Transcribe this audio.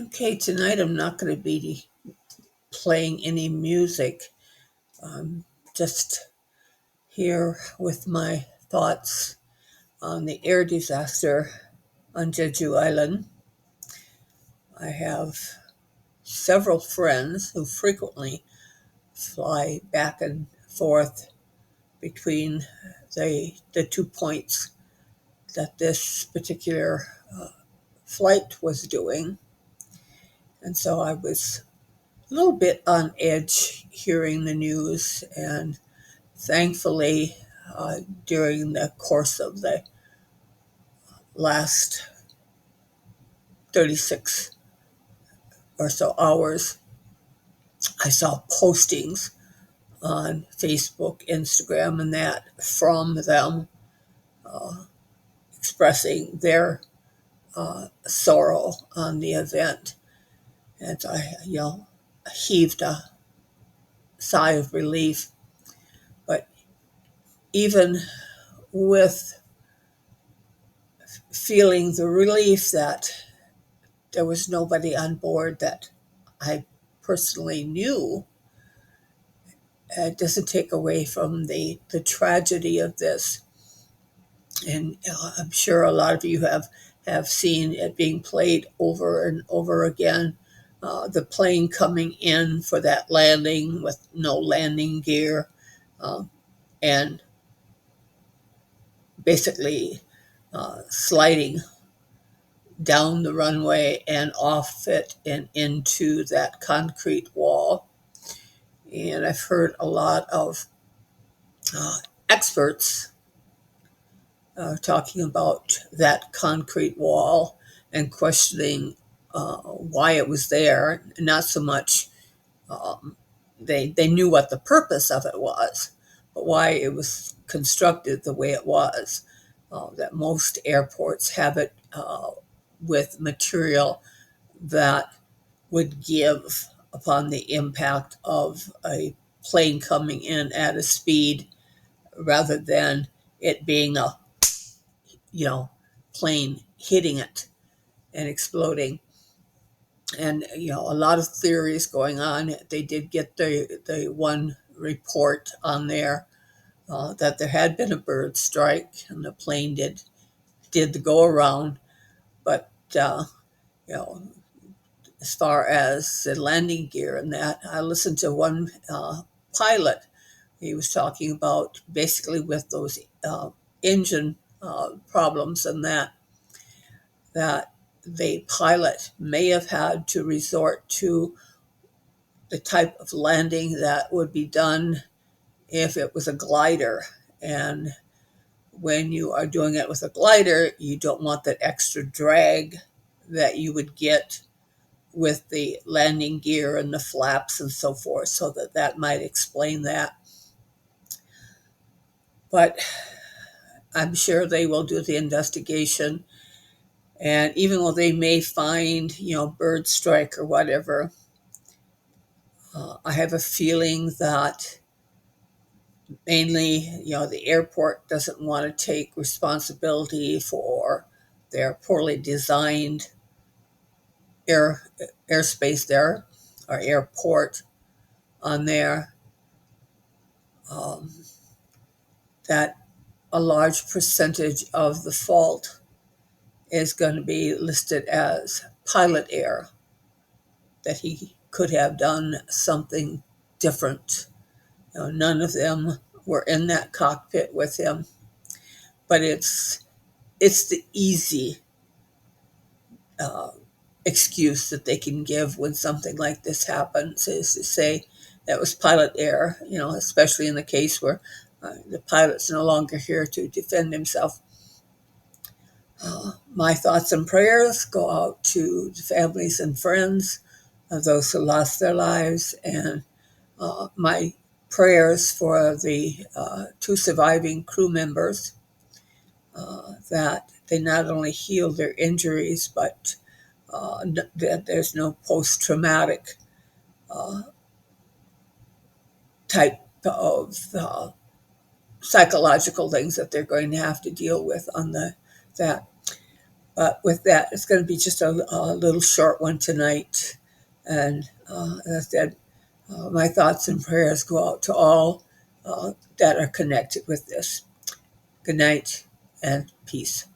Okay, tonight I'm not going to be playing any music. Just here with my thoughts on the air disaster on Jeju Island. I have several friends who frequently fly back and forth between the 2 points that this particular flight was doing. And so I was a little bit on edge hearing the news, and thankfully, during the course of the last 36 or so hours, I saw postings on Facebook, Instagram, and that from them expressing their sorrow on the event. And I, heaved a sigh of relief. But even with feeling the relief that there was nobody on board that I personally knew, it doesn't take away from the tragedy of this. And I'm sure a lot of you have seen it being played over and over again. The plane coming in for that landing with no landing gear, and basically sliding down the runway and off it and into that concrete wall. And I've heard a lot of experts talking about that concrete wall and questioning why it was there. Not so much they knew what the purpose of it was, but why it was constructed the way it was. That most airports have it with material that would give upon the impact of a plane coming in at a speed, rather than it being a plane hitting it and exploding. And a lot of theories going on. They did get the one report on there that there had been a bird strike and the plane did the go around. But as far as the landing gear and that, I listened to one pilot. He was talking about basically with those engine problems and that the pilot may have had to resort to the type of landing that would be done if it was a glider. And when you are doing it with a glider, you don't want that extra drag that you would get with the landing gear and the flaps and so forth, so that might explain that. But I'm sure they will do the investigation. And even though they may find, bird strike or whatever, I have a feeling that mainly, the airport doesn't want to take responsibility for their poorly designed airspace there, or airport on there. That a large percentage of the fault is going to be listed as pilot error, that he could have done something different. None of them were in that cockpit with him, but it's the easy excuse that they can give when something like this happens, is to say that was pilot error, especially in the case where the pilot's no longer here to defend himself. My thoughts and prayers go out to the families and friends of those who lost their lives, and my prayers for the two surviving crew members, that they not only heal their injuries, but that there's no post-traumatic type of psychological things that they're going to have to deal with on that. But with that, it's going to be just a little short one tonight. And as I said, my thoughts and prayers go out to all that are connected with this. Good night and peace.